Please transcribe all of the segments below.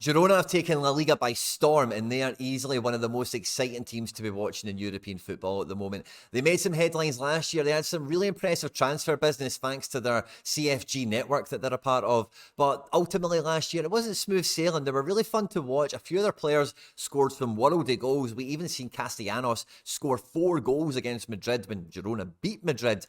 Girona have taken La Liga by storm, and they are easily one of the most exciting teams to be watching in European football at the moment. They made some headlines last year. They had some really impressive transfer business thanks to their CFG network that they're a part of. But ultimately last year, it wasn't smooth sailing. They were really fun to watch. A few of their players scored some worldy goals. We even seen Castellanos score 4 goals against Madrid when Girona beat Madrid.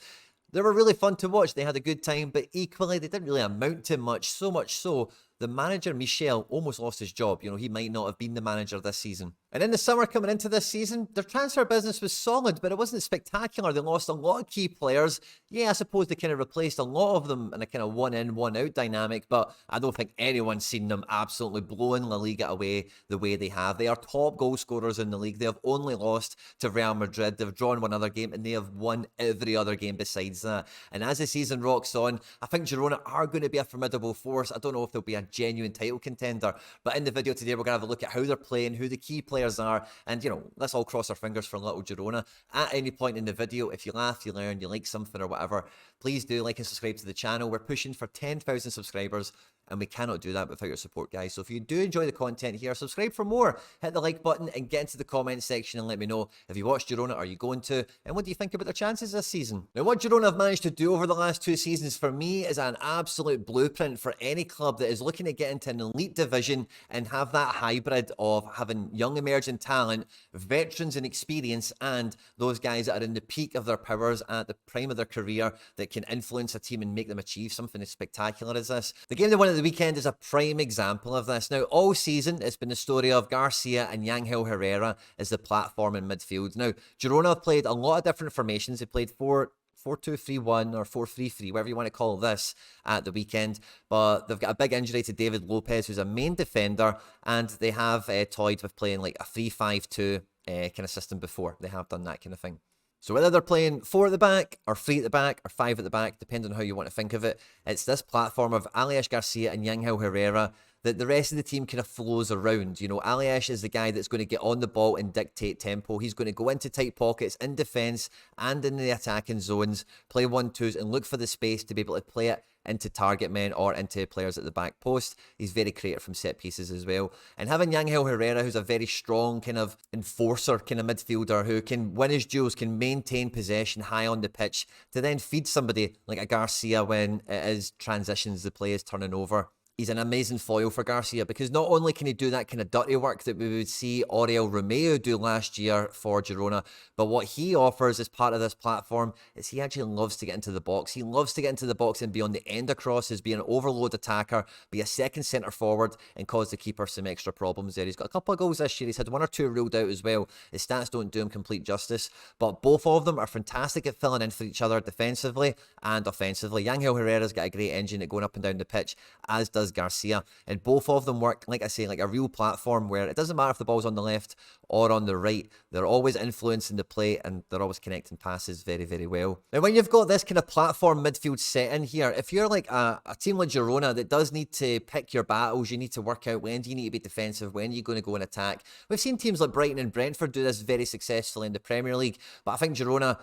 They were really fun to watch. They had a good time, but equally, they didn't really amount to much. So much so, the manager, Michel, almost lost his job. You know, he might not have been the manager this season. And in the summer coming into this season, their transfer business was solid, but it wasn't spectacular. They lost a lot of key players. Yeah, I suppose they kind of replaced a lot of them in a kind of one in, one out dynamic, but I don't think anyone's seen them absolutely blowing La Liga away the way they have. They are top goal scorers in the league. They have only lost to Real Madrid. They've drawn one other game, and they have won every other game besides that. And as the season rocks on, I think Girona are going to be a formidable force. I don't know if they'll be a genuine title contender, but in the video today, we're going to have a look at how they're playing, who the key players are, and let's all cross our fingers for little Girona. At any point in the video, if you laugh, you learn, you like something or whatever, please do like and subscribe to the channel. We're pushing for 10,000 subscribers, and we cannot do that without your support, guys. So if you do enjoy the content here, subscribe for more, hit the like button, and get into the comment section and let me know if you watched Girona, are you going to, and what do you think about their chances this season? Now, what Girona have managed to do over the last 2 seasons for me is an absolute blueprint for any club that is looking to get into an elite division and have that hybrid of having young emerging talent, veterans and experience, and those guys that are in the peak of their powers at the prime of their career that can influence a team and make them achieve something as spectacular as this. The game they won at the weekend is a prime example of this. Now, all season, it's been the story of Garcia and Yangel Herrera as the platform in midfield. Now, Girona have played a lot of different formations. They played 4-2-3-1 or 4-3-3, whatever you want to call this, at the weekend. But they've got a big injury to David Lopez, who's a main defender, and they have toyed with playing like a 3-5-2 kind of system before. They have done that kind of thing. So whether they're playing 4 at the back, or 3 at the back, or 5 at the back, depending on how you want to think of it, it's this platform of Aleix Garcia and Yangel Herrera that the rest of the team kind of flows around. You know, Aleix is the guy that's going to get on the ball and dictate tempo. He's going to go into tight pockets in defence and in the attacking zones, play 1-2s and look for the space to be able to play it into target men or into players at the back post. He's very creative from set pieces as well. And having Yangel Herrera, who's a very strong kind of enforcer kind of midfielder who can win his duels, can maintain possession high on the pitch to then feed somebody like a Garcia when it is transitions, the play is turning over. He's an amazing foil for Garcia because not only can he do that kind of dirty work that we would see Oriol Romeo do last year for Girona, but what he offers as part of this platform is he actually loves to get into the box. He loves to get into the box and be on the end of crosses, be an overload attacker, be a second centre forward and cause the keeper some extra problems there. He's got a couple of goals this year. He's had 1 or 2 ruled out as well. His stats don't do him complete justice, but both of them are fantastic at filling in for each other defensively and offensively. Yangel Herrera's got a great engine at going up and down the pitch, as does Garcia, and both of them work, like I say, like a real platform where it doesn't matter if the ball's on the left or on the right. They're always influencing the play and they're always connecting passes very, very well. Now, when you've got this kind of platform midfield set in here, if you're like a team like Girona that does need to pick your battles, you need to work out when do you need to be defensive, when are you going to go and attack. We've seen teams like Brighton and Brentford do this very successfully in the Premier League, but I think Girona,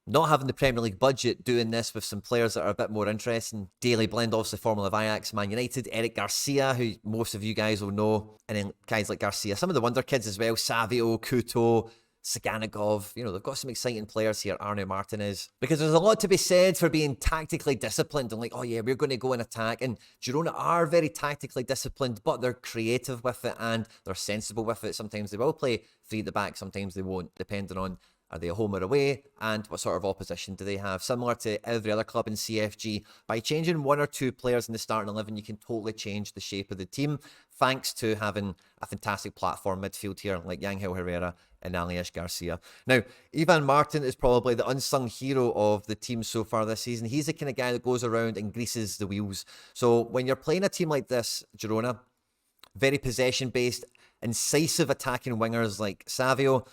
not having the Premier League budget, doing this with some players that are a bit more interesting. Daily Blend, obviously formerly of Ajax, Man United. Eric Garcia, who most of you guys will know. And then guys like Garcia. Some of the Wonderkids as well. Savio, Couto, Tsyganakov. They've got some exciting players here. Arne Martinez. Because there's a lot to be said for being tactically disciplined and like, oh yeah, we're going to go and attack. And Girona are very tactically disciplined, but they're creative with it and they're sensible with it. Sometimes they will play 3 at the back. Sometimes they won't, depending on are they a home or away, and what sort of opposition do they have? Similar to every other club in CFG, by changing 1 or 2 players in the starting 11, you can totally change the shape of the team, thanks to having a fantastic platform midfield here, like Yangel Herrera and Aleix Garcia. Now, Ivan Martin is probably the unsung hero of the team so far this season. He's the kind of guy that goes around and greases the wheels. So when you're playing a team like this, Girona, very possession-based, incisive attacking wingers like Savio,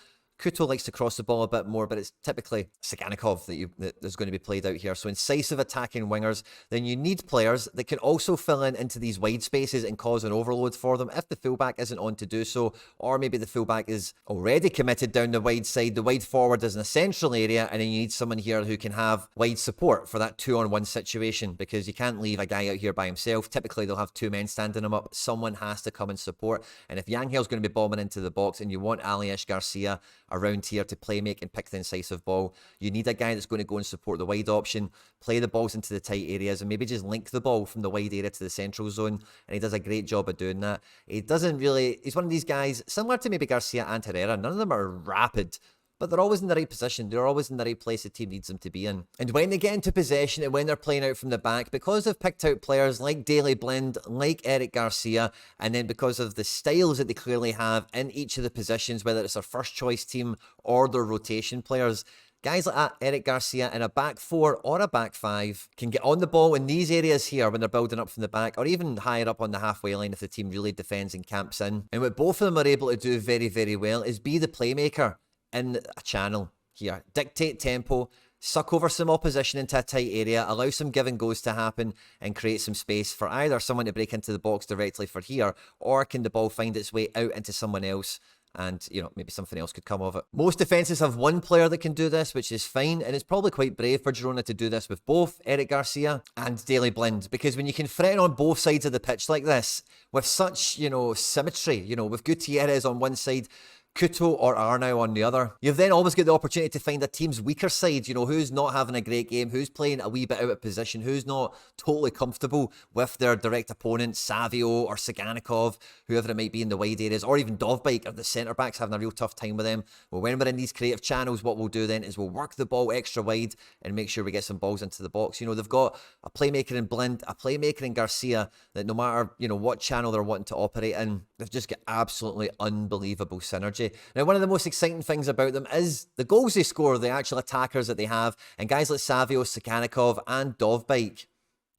Couto likes to cross the ball a bit more, but it's typically Tsyganakov that is going to be played out here. So incisive attacking wingers. Then you need players that can also fill into these wide spaces and cause an overload for them if the fullback isn't on to do so, or maybe the fullback is already committed down the wide side. The wide forward is in a central area, and then you need someone here who can have wide support for that 2-on-1 situation, because you can't leave a guy out here by himself. Typically, they'll have 2 men standing him up. Someone has to come and support. And if Yangel's going to be bombing into the box and you want Aleix Garcia around here to play make and pick the incisive ball, you need a guy that's going to go and support the wide option, play the balls into the tight areas, and maybe just link the ball from the wide area to the central zone. And he does a great job of doing that. He's one of these guys, similar to maybe Garcia and Herrera. None of them are rapid, but they're always in the right position. They're always in the right place the team needs them to be in. And when they get into possession and when they're playing out from the back, because they've picked out players like Daley Blind, like Eric Garcia, and then because of the styles that they clearly have in each of the positions, whether it's their first choice team or their rotation players, guys like that, Eric Garcia, in a back 4 or a back 5 can get on the ball in these areas here when they're building up from the back, or even higher up on the halfway line if the team really defends and camps in. And what both of them are able to do very, very well is be the playmaker in a channel here. Dictate tempo, suck over some opposition into a tight area, allow some give and goes to happen, and create some space for either someone to break into the box directly for here, or can the ball find its way out into someone else, and, you know, maybe something else could come of it. Most defences have one player that can do this, which is fine, and it's probably quite brave for Girona to do this with both Eric Garcia and Daley Blind, because when you can threaten on both sides of the pitch like this, with such, you know, symmetry, you know, with Gutierrez on one side, Couto or Arnau on the other, you've then always got the opportunity to find a team's weaker side, you know, who's not having a great game, who's playing a wee bit out of position, who's not totally comfortable with their direct opponent, Savio or Tsyganakov, whoever it might be in the wide areas, or even Dovbyk, or the centre-backs having a real tough time with them. Well, when we're in these creative channels, what we'll do then is we'll work the ball extra wide and make sure we get some balls into the box. You know, they've got a playmaker in Blind, a playmaker in Garcia, that no matter, you know, what channel they're wanting to operate in, they've just got absolutely unbelievable synergy. Now, one of the most exciting things about them is the goals they score, the actual attackers that they have, and guys like Savio, Tsyganakov, and Dovbyk.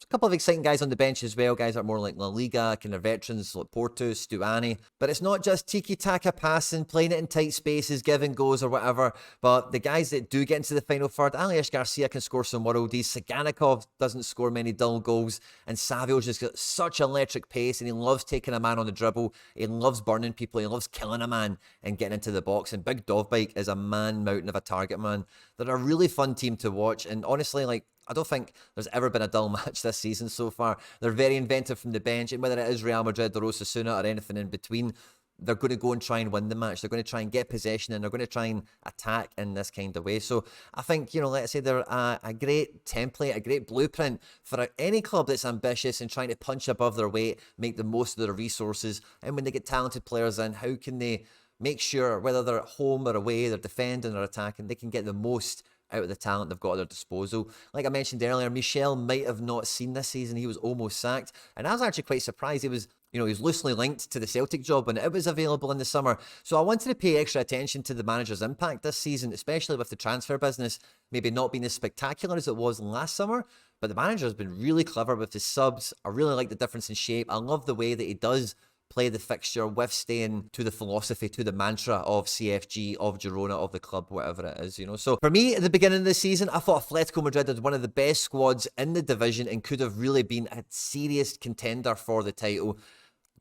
A couple of exciting guys on the bench as well, guys that are more like La Liga, kind of veterans like Porto, Stuani. But it's not just tiki-taka passing, playing it in tight spaces, giving goes or whatever, but the guys that do get into the final third, Aleix Garcia can score some worldies, Tsyganakov doesn't score many dull goals, and Savio's just got such electric pace, and he loves taking a man on the dribble, he loves burning people, he loves killing a man and getting into the box, and Big Dovbyk is a man-mountain of a target man. They're a really fun team to watch, and honestly, like, I don't think there's ever been a dull match this season so far. They're very inventive from the bench, and whether it is Real Madrid or Osasuna or anything in between, they're going to go and try and win the match. They're going to try and get possession, and they're going to try and attack in this kind of way. So I think, you know, let's say they're a great template, a great blueprint for any club that's ambitious and trying to punch above their weight, make the most of their resources. And when they get talented players in, how can they make sure, whether they're at home or away, they're defending or attacking, they can get the most out of the talent they've got at their disposal. Like I mentioned earlier, Michel might have not seen this season. He was almost sacked, and I was actually quite surprised. He was loosely linked to the Celtic job when it was available in the summer. So I wanted to pay extra attention to the manager's impact this season, especially with the transfer business maybe not being as spectacular as it was last summer. But the manager has been really clever with his subs. I really like the difference in shape. I love the way that he does play the fixture with staying to the philosophy, to the mantra of CFG, of Girona, of the club, whatever it is, you know. So for me, at the beginning of the season, I thought Atletico Madrid had one of the best squads in the division and could have really been a serious contender for the title.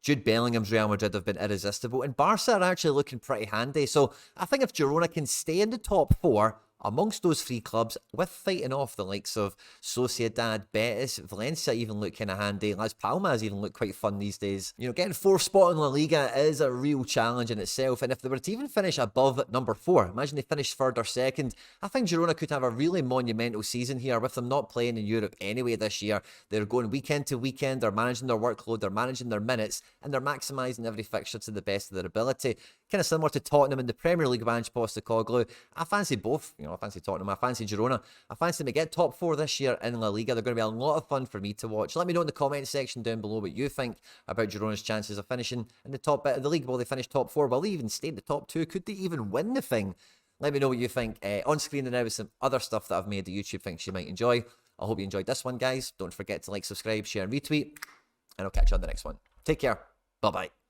Jude Bellingham's Real Madrid have been irresistible, and Barca are actually looking pretty handy. So I think if Girona can stay in the top 4 amongst those 3 clubs, with fighting off the likes of Sociedad, Betis, Valencia even look kind of handy. Las Palmas even look quite fun these days. You know, getting 4th spot in La Liga is a real challenge in itself. And if they were to even finish above number 4, imagine they finished 3rd or 2nd, I think Girona could have a really monumental season here with them not playing in Europe anyway this year. They're going weekend to weekend, they're managing their workload, they're managing their minutes, and they're maximising every fixture to the best of their ability. Kind of similar to Tottenham in the Premier League of Ange Postecoglou. I fancy both, you know. I fancy Tottenham, I fancy Girona. I fancy them to get top 4 this year in La Liga. They're going to be a lot of fun for me to watch. Let me know in the comment section down below what you think about Girona's chances of finishing in the top bit of the league. Will they finish top 4? Will they even stay in the top 2? Could they even win the thing? Let me know what you think on screen, and now with some other stuff that I've made that YouTube thinks you might enjoy. I hope you enjoyed this one, guys. Don't forget to like, subscribe, share, and retweet, and I'll catch you on the next one. Take care. Bye-bye.